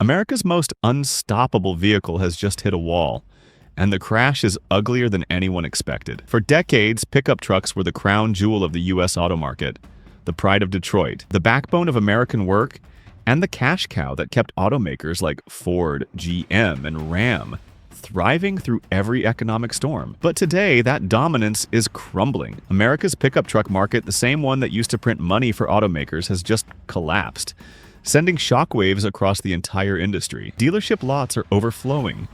America's most unstoppable vehicle has just hit a wall, and the crash is uglier than anyone expected. For decades, pickup trucks were the crown jewel of the U.S. auto market, the pride of Detroit, the backbone of American work, and the cash cow that kept automakers like Ford, GM, and Ram thriving through every economic storm. But today, that dominance is crumbling. America's pickup truck market, the same one that used to print money for automakers, has just collapsed, sending shockwaves across the entire industry. Dealership lots are overflowing,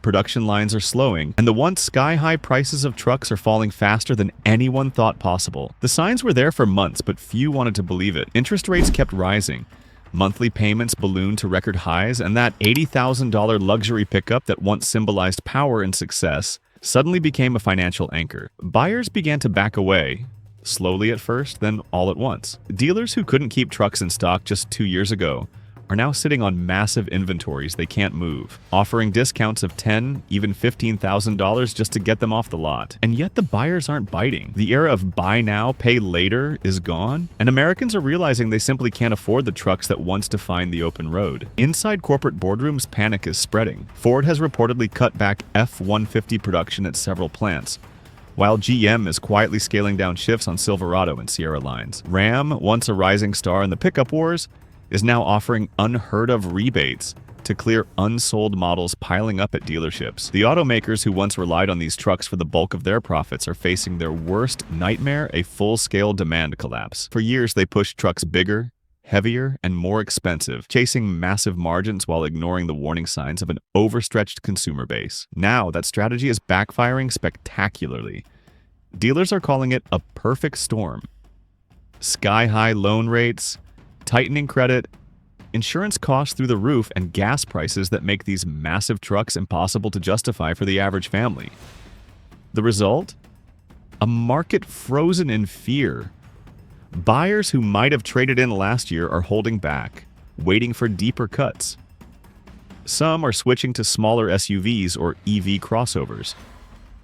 production lines are slowing, and the once sky-high prices of trucks are falling faster than anyone thought possible. The signs were there for months, but few wanted to believe it. Interest rates kept rising. Monthly payments ballooned to record highs, and that $80,000 luxury pickup that once symbolized power and success suddenly became a financial anchor. Buyers began to back away, slowly at first, then all at once. Dealers who couldn't keep trucks in stock just 2 years ago are now sitting on massive inventories they can't move, offering discounts of $10,000, even $15,000 just to get them off the lot. And yet the buyers aren't biting. The era of buy now, pay later is gone, and Americans are realizing they simply can't afford the trucks that once defined the open road. Inside corporate boardrooms, panic is spreading. Ford has reportedly cut back F-150 production at several plants, while GM is quietly scaling down shifts on Silverado and Sierra lines. Ram, once a rising star in the pickup wars, is now offering unheard-of rebates to clear unsold models piling up at dealerships. The automakers who once relied on these trucks for the bulk of their profits are facing their worst nightmare, a full-scale demand collapse. For years, they pushed trucks bigger, heavier, and more expensive, chasing massive margins while ignoring the warning signs of an overstretched consumer base. Now, that strategy is backfiring spectacularly. Dealers are calling it a perfect storm. Sky-high loan rates, tightening credit, insurance costs through the roof, and gas prices that make these massive trucks impossible to justify for the average family. The result? A market frozen in fear. Buyers who might have traded in last year are holding back, waiting for deeper cuts. Some are switching to smaller SUVs or EV crossovers.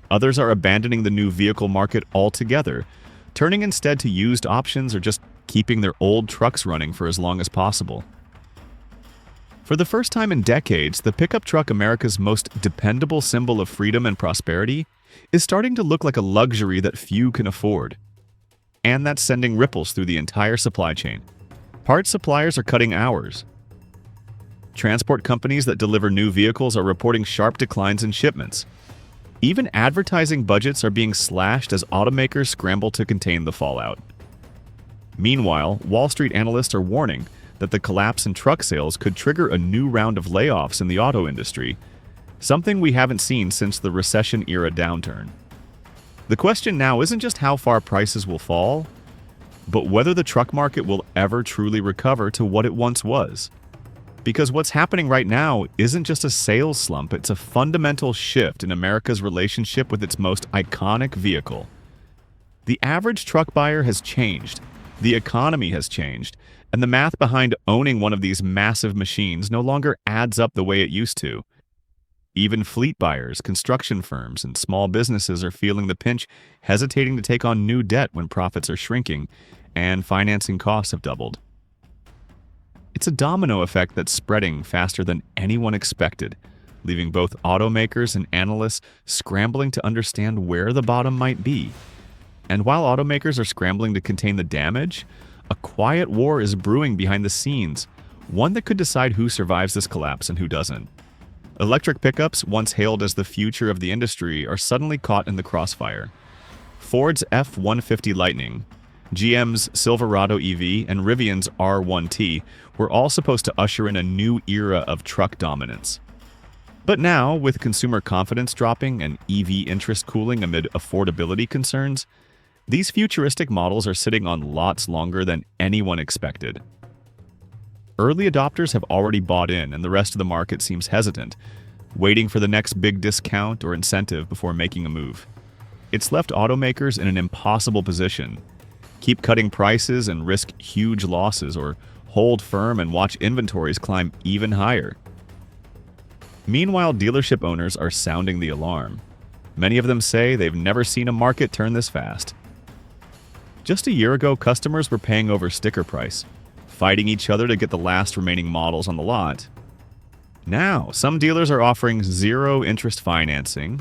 Others are abandoning the new vehicle market altogether, turning instead to used options or just keeping their old trucks running for as long as possible. For the first time in decades, the pickup truck, America's most dependable symbol of freedom and prosperity, is starting to look like a luxury that few can afford. And that's sending ripples through the entire supply chain. Parts suppliers are cutting hours. Transport companies that deliver new vehicles are reporting sharp declines in shipments. Even advertising budgets are being slashed as automakers scramble to contain the fallout. Meanwhile, Wall Street analysts are warning that the collapse in truck sales could trigger a new round of layoffs in the auto industry, something we haven't seen since the recession-era downturn. The question now isn't just how far prices will fall, but whether the truck market will ever truly recover to what it once was. Because what's happening right now isn't just a sales slump, it's a fundamental shift in America's relationship with its most iconic vehicle. The average truck buyer has changed. The economy has changed, and the math behind owning one of these massive machines no longer adds up the way it used to. Even fleet buyers, construction firms, and small businesses are feeling the pinch, hesitating to take on new debt when profits are shrinking and financing costs have doubled. It's a domino effect that's spreading faster than anyone expected, leaving both automakers and analysts scrambling to understand where the bottom might be. And while automakers are scrambling to contain the damage, a quiet war is brewing behind the scenes, one that could decide who survives this collapse and who doesn't. Electric pickups, once hailed as the future of the industry, are suddenly caught in the crossfire. Ford's F-150 Lightning, GM's Silverado EV, and Rivian's R1T were all supposed to usher in a new era of truck dominance. But now, with consumer confidence dropping and EV interest cooling amid affordability concerns, these futuristic models are sitting on lots longer than anyone expected. Early adopters have already bought in, and the rest of the market seems hesitant, waiting for the next big discount or incentive before making a move. It's left automakers in an impossible position. Keep cutting prices and risk huge losses, or hold firm and watch inventories climb even higher. Meanwhile, dealership owners are sounding the alarm. Many of them say they've never seen a market turn this fast. Just a year ago, customers were paying over sticker price, fighting each other to get the last remaining models on the lot. Now, some dealers are offering zero-interest financing,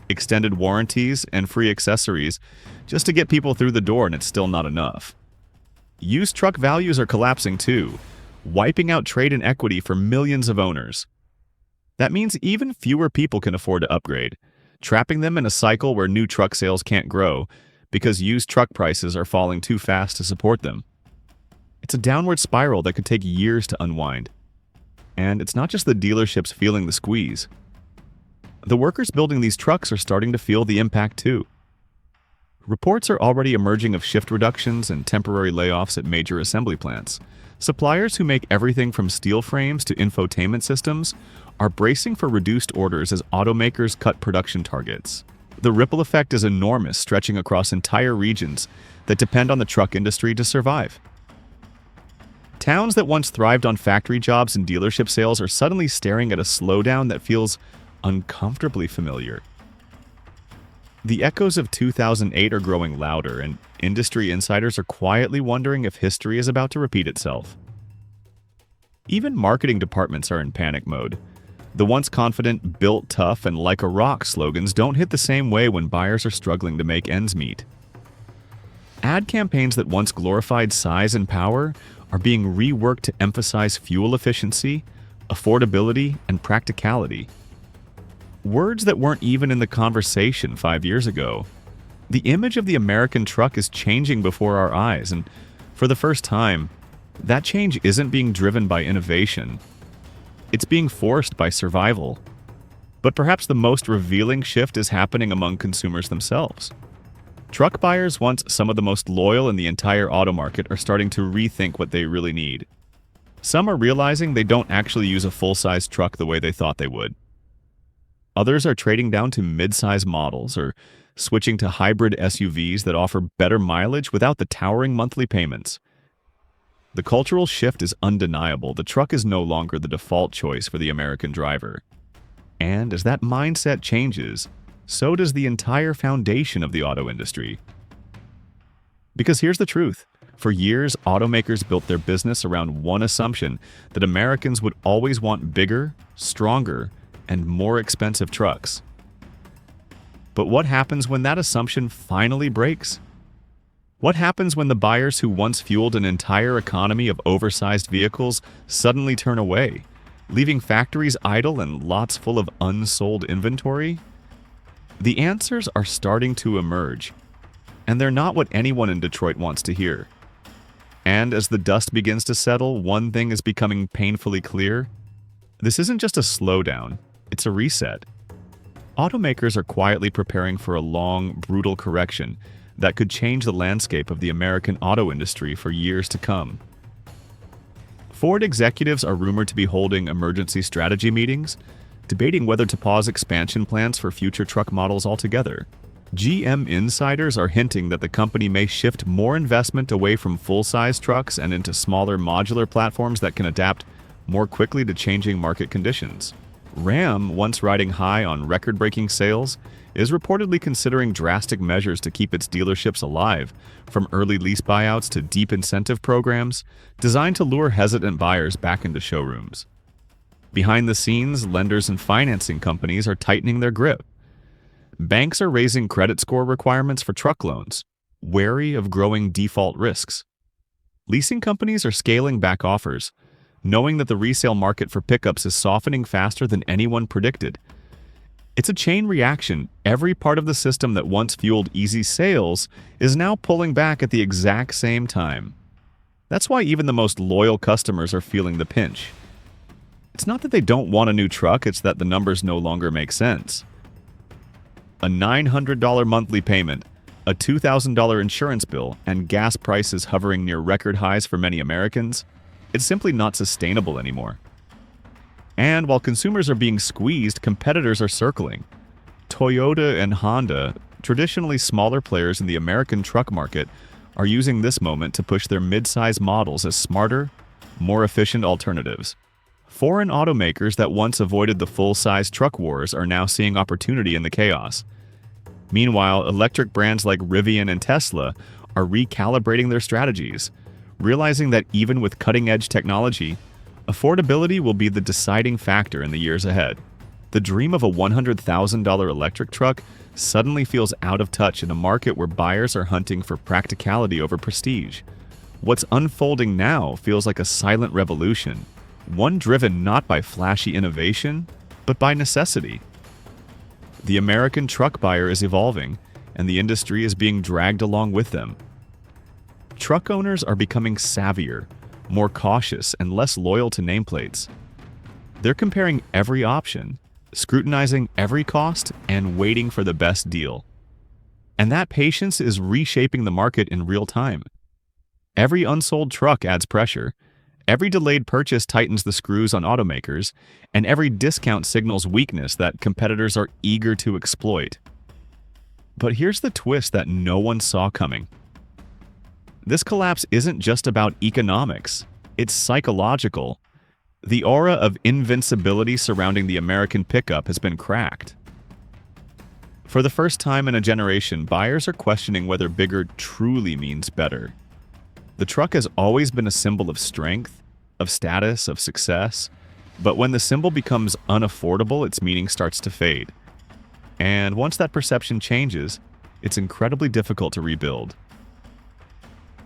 extended warranties, and free accessories just to get people through the door, and it's still not enough. Used truck values are collapsing too, wiping out trade and equity for millions of owners. That means even fewer people can afford to upgrade, trapping them in a cycle where new truck sales can't grow because used truck prices are falling too fast to support them. It's a downward spiral that could take years to unwind. And it's not just the dealerships feeling the squeeze. The workers building these trucks are starting to feel the impact too. Reports are already emerging of shift reductions and temporary layoffs at major assembly plants. Suppliers who make everything from steel frames to infotainment systems are bracing for reduced orders as automakers cut production targets. The ripple effect is enormous, stretching across entire regions that depend on the truck industry to survive. Towns that once thrived on factory jobs and dealership sales are suddenly staring at a slowdown that feels uncomfortably familiar. The echoes of 2008 are growing louder, and industry insiders are quietly wondering if history is about to repeat itself. Even marketing departments are in panic mode. The once confident, built tough, and like a rock slogans don't hit the same way when buyers are struggling to make ends meet. Ad campaigns that once glorified size and power are being reworked to emphasize fuel efficiency, affordability, and practicality. Words that weren't even in the conversation 5 years ago. The image of the American truck is changing before our eyes, and for the first time, that change isn't being driven by innovation. It's being forced by survival. But perhaps the most revealing shift is happening among consumers themselves. Truck buyers, once some of the most loyal in the entire auto market, are starting to rethink what they really need. Some are realizing they don't actually use a full-size truck the way they thought they would. Others are trading down to mid-size models or switching to hybrid SUVs that offer better mileage without the towering monthly payments. The cultural shift is undeniable. The truck is no longer the default choice for the American driver. And as that mindset changes, so does the entire foundation of the auto industry. Because here's the truth. For years, automakers built their business around one assumption: that Americans would always want bigger, stronger, and more expensive trucks. But what happens when that assumption finally breaks? What happens when the buyers who once fueled an entire economy of oversized vehicles suddenly turn away, leaving factories idle and lots full of unsold inventory? The answers are starting to emerge, and they're not what anyone in Detroit wants to hear. And as the dust begins to settle, one thing is becoming painfully clear. This isn't just a slowdown, it's a reset. Automakers are quietly preparing for a long, brutal correction that could change the landscape of the American auto industry for years to come. Ford executives are rumored to be holding emergency strategy meetings, debating whether to pause expansion plans for future truck models altogether. GM insiders are hinting that the company may shift more investment away from full-size trucks and into smaller modular platforms that can adapt more quickly to changing market conditions. Ram, once riding high on record-breaking sales, is reportedly considering drastic measures to keep its dealerships alive, from early lease buyouts to deep incentive programs designed to lure hesitant buyers back into showrooms. Behind the scenes, lenders and financing companies are tightening their grip. Banks are raising credit score requirements for truck loans, wary of growing default risks. Leasing companies are scaling back offers, knowing that the resale market for pickups is softening faster than anyone predicted. It's a chain reaction. Every part of the system that once fueled easy sales is now pulling back at the exact same time. That's why even the most loyal customers are feeling the pinch. It's not that they don't want a new truck, it's that the numbers no longer make sense. A $900 monthly payment, a $2,000 insurance bill, and gas prices hovering near record highs for many Americans, it's simply not sustainable anymore. And while consumers are being squeezed, competitors are circling. Toyota and Honda, traditionally smaller players in the American truck market, are using this moment to push their mid-size models as smarter, more efficient alternatives. Foreign automakers that once avoided the full-size truck wars are now seeing opportunity in the chaos. Meanwhile, electric brands like Rivian and Tesla are recalibrating their strategies, realizing that even with cutting-edge technology, Affordability will be the deciding factor in the years ahead. The dream of a $100,000 electric truck suddenly feels out of touch in a market where buyers are hunting for practicality over prestige. What's unfolding now feels like a silent revolution, one driven not by flashy innovation, but by necessity. The American truck buyer is evolving, and the industry is being dragged along with them. Truck owners are becoming savvier, more cautious, and less loyal to nameplates. They're comparing every option, scrutinizing every cost, and waiting for the best deal. And that patience is reshaping the market in real time. Every unsold truck adds pressure, every delayed purchase tightens the screws on automakers, and every discount signals weakness that competitors are eager to exploit. But here's the twist that no one saw coming. This collapse isn't just about economics, it's psychological. The aura of invincibility surrounding the American pickup has been cracked. For the first time in a generation, buyers are questioning whether bigger truly means better. The truck has always been a symbol of strength, of status, of success, but when the symbol becomes unaffordable, its meaning starts to fade. And once that perception changes, it's incredibly difficult to rebuild.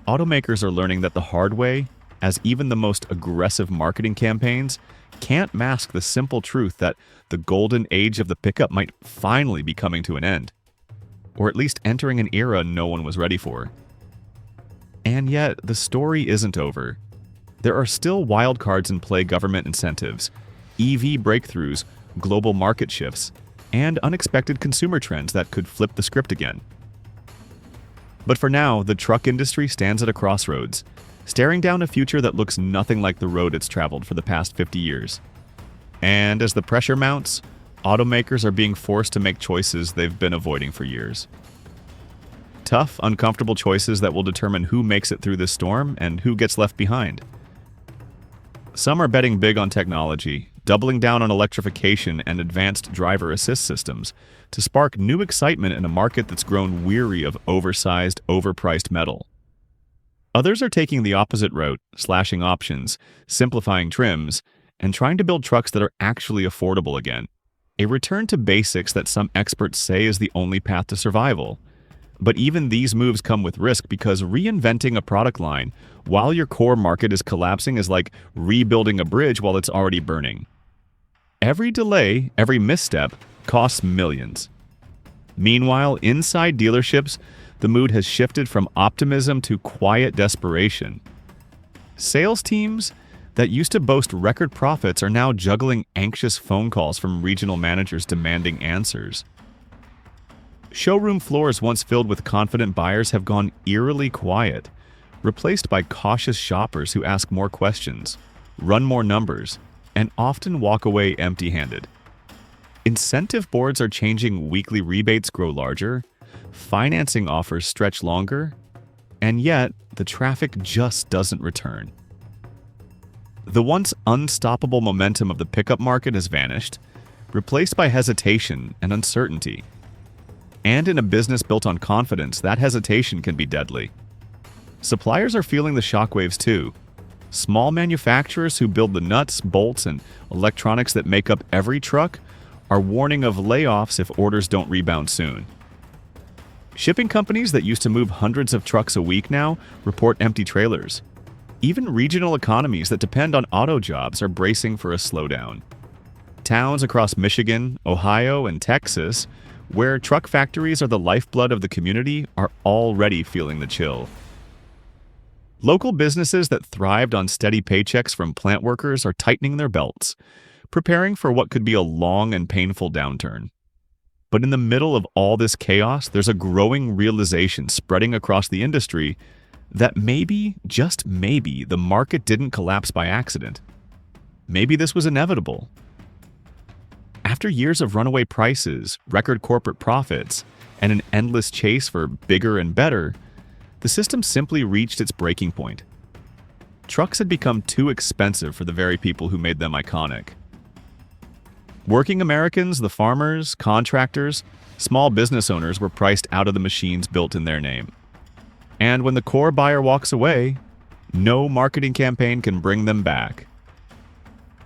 Automakers are learning that the hard way, as even the most aggressive marketing campaigns can't mask the simple truth that the golden age of the pickup might finally be coming to an end, or at least entering an era no one was ready for. And yet, the story isn't over. There are still wild cards in play: government incentives, EV breakthroughs, global market shifts, and unexpected consumer trends that could flip the script again. But for now, the truck industry stands at a crossroads, staring down a future that looks nothing like the road it's traveled for the past 50 years. And as the pressure mounts, automakers are being forced to make choices they've been avoiding for years. Tough, uncomfortable choices that will determine who makes it through this storm and who gets left behind. Some are betting big on technology, doubling down on electrification and advanced driver assist systems to spark new excitement in a market that's grown weary of oversized, overpriced metal. Others are taking the opposite route, slashing options, simplifying trims, and trying to build trucks that are actually affordable again. A return to basics that some experts say is the only path to survival. But even these moves come with risk, because reinventing a product line while your core market is collapsing is like rebuilding a bridge while it's already burning. Every delay, every misstep, costs millions. Meanwhile, inside dealerships, the mood has shifted from optimism to quiet desperation. Sales teams that used to boast record profits are now juggling anxious phone calls from regional managers demanding answers. Showroom floors once filled with confident buyers have gone eerily quiet, replaced by cautious shoppers who ask more questions, run more numbers, and often walk away empty-handed. Incentive boards are changing, weekly rebates grow larger, financing offers stretch longer, and yet the traffic just doesn't return. The once unstoppable momentum of the pickup market has vanished, replaced by hesitation and uncertainty. And in a business built on confidence, that hesitation can be deadly. Suppliers are feeling the shockwaves too. Small manufacturers who build the nuts, bolts, and electronics that make up every truck are warning of layoffs if orders don't rebound soon. Shipping companies that used to move hundreds of trucks a week now report empty trailers. Even regional economies that depend on auto jobs are bracing for a slowdown. Towns across Michigan, Ohio, and Texas, where truck factories are the lifeblood of the community, are already feeling the chill. Local businesses that thrived on steady paychecks from plant workers are tightening their belts, preparing for what could be a long and painful downturn. But in the middle of all this chaos, there's a growing realization spreading across the industry that maybe, just maybe, the market didn't collapse by accident. Maybe this was inevitable. After years of runaway prices, record corporate profits, and an endless chase for bigger and better, the system simply reached its breaking point. Trucks had become too expensive for the very people who made them iconic. Working Americans, the farmers, contractors, small business owners were priced out of the machines built in their name. And when the core buyer walks away, no marketing campaign can bring them back.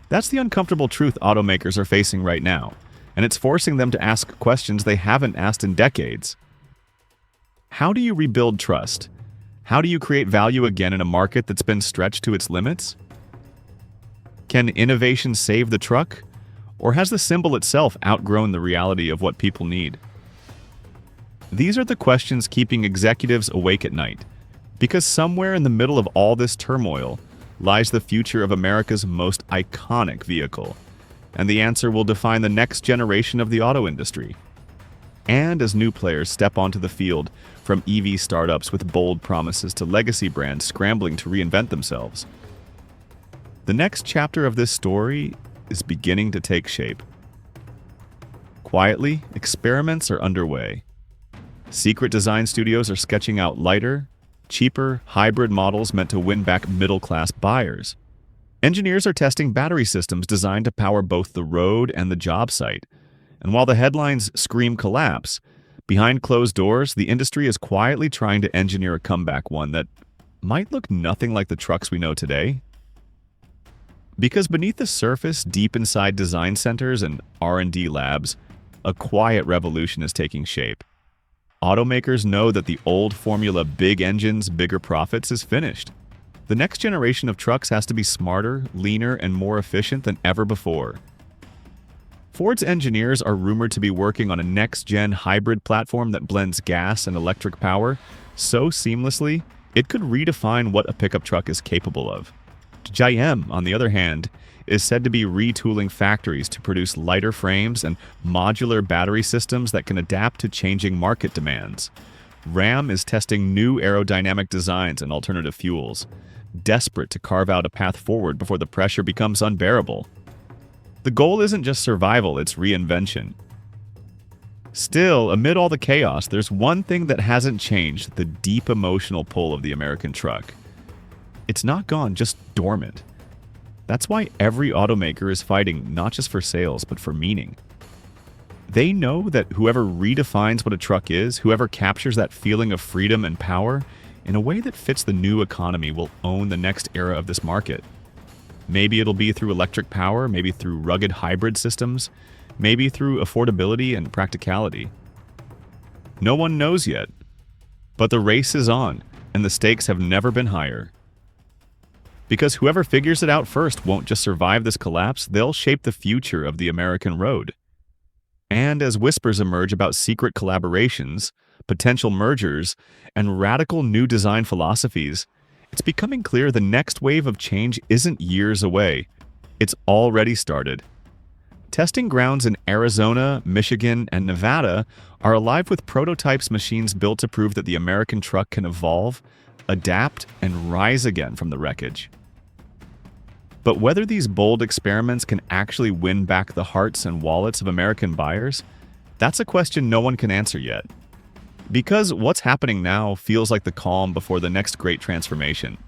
That's the uncomfortable truth automakers are facing right now, and it's forcing them to ask questions they haven't asked in decades. How do you rebuild trust? How do you create value again in a market that's been stretched to its limits? Can innovation save the truck? Or has the symbol itself outgrown the reality of what people need? These are the questions keeping executives awake at night, because somewhere in the middle of all this turmoil lies the future of America's most iconic vehicle, and the answer will define the next generation of the auto industry. And as new players step onto the field, from EV startups with bold promises to legacy brands scrambling to reinvent themselves, the next chapter of this story is beginning to take shape. Quietly, experiments are underway. Secret design studios are sketching out lighter, cheaper, hybrid models meant to win back middle-class buyers. Engineers are testing battery systems designed to power both the road and the job site. And while the headlines scream collapse, behind closed doors, the industry is quietly trying to engineer a comeback, one that might look nothing like the trucks we know today. Because beneath the surface, deep inside design centers and R&D labs, a quiet revolution is taking shape. Automakers know that the old formula big engines, bigger profits is finished. The next generation of trucks has to be smarter, leaner, and more efficient than ever before. Ford's engineers are rumored to be working on a next-gen hybrid platform that blends gas and electric power so seamlessly it could redefine what a pickup truck is capable of. GM, on the other hand, is said to be retooling factories to produce lighter frames and modular battery systems that can adapt to changing market demands. Ram is testing new aerodynamic designs and alternative fuels, desperate to carve out a path forward before the pressure becomes unbearable. The goal isn't just survival, it's reinvention. Still, amid all the chaos, there's one thing that hasn't changed: the deep emotional pull of the American truck. It's not gone, just dormant. That's why every automaker is fighting not just for sales, but for meaning. They know that whoever redefines what a truck is, whoever captures that feeling of freedom and power in a way that fits the new economy, will own the next era of this market. Maybe it'll be through electric power, maybe through rugged hybrid systems, maybe through affordability and practicality. No one knows yet, but the race is on, and the stakes have never been higher. Because whoever figures it out first won't just survive this collapse, they'll shape the future of the American road. And as whispers emerge about secret collaborations, potential mergers, and radical new design philosophies, it's becoming clear the next wave of change isn't years away. It's already started. Testing grounds in Arizona, Michigan, and Nevada are alive with prototypes, machines built to prove that the American truck can evolve, adapt, and rise again from the wreckage. But whether these bold experiments can actually win back the hearts and wallets of American buyers, that's a question no one can answer yet. Because what's happening now feels like the calm before the next great transformation.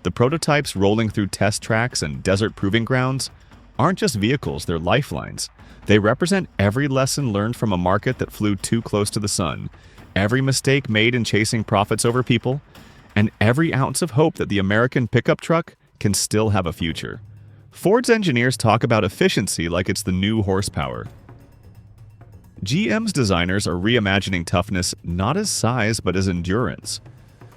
The prototypes rolling through test tracks and desert proving grounds aren't just vehicles, they're lifelines. They represent every lesson learned from a market that flew too close to the sun, every mistake made in chasing profits over people, and every ounce of hope that the American pickup truck can still have a future. Ford's engineers talk about efficiency like it's the new horsepower. GM's designers are reimagining toughness not as size but as endurance.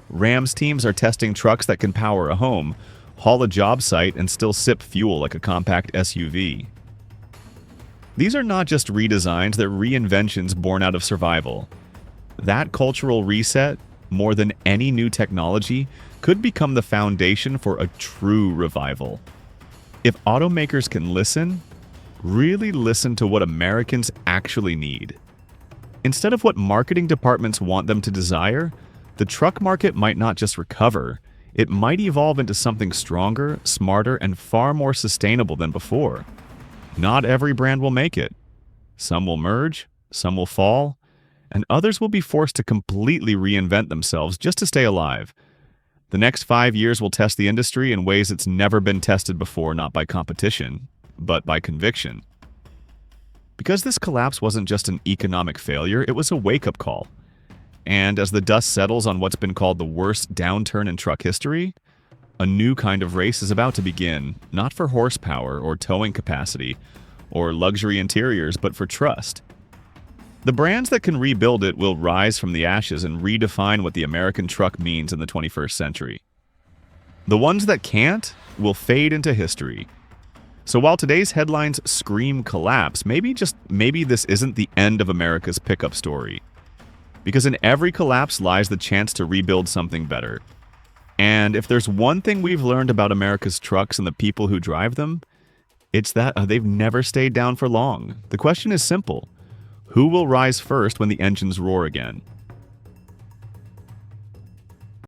Ram's teams are testing trucks that can power a home, haul a job site, and still sip fuel like a compact SUV. These are not just redesigns, they're reinventions born out of survival. That cultural reset, more than any new technology, could become the foundation for a true revival. If automakers can listen, really listen to what Americans actually need. Instead of what marketing departments want them to desire, the truck market might not just recover, it might evolve into something stronger, smarter, and far more sustainable than before. Not every brand will make it. Some will merge, some will fall, and others will be forced to completely reinvent themselves just to stay alive. The next 5 years will test the industry in ways it's never been tested before, not by competition, but by conviction. Because this collapse wasn't just an economic failure, it was a wake-up call. And as the dust settles on what's been called the worst downturn in truck history, A new kind of race is about to begin, not for horsepower or towing capacity or luxury interiors, but for trust. The brands that can rebuild it will rise from the ashes and redefine what the American truck means in the 21st century. The ones that can't will fade into history. So while today's headlines scream collapse, maybe this isn't the end of America's pickup story. Because in every collapse lies the chance to rebuild something better. And if there's one thing we've learned about America's trucks and the people who drive them, it's that they've never stayed down for long. The question is simple. Who will rise first when the engines roar again?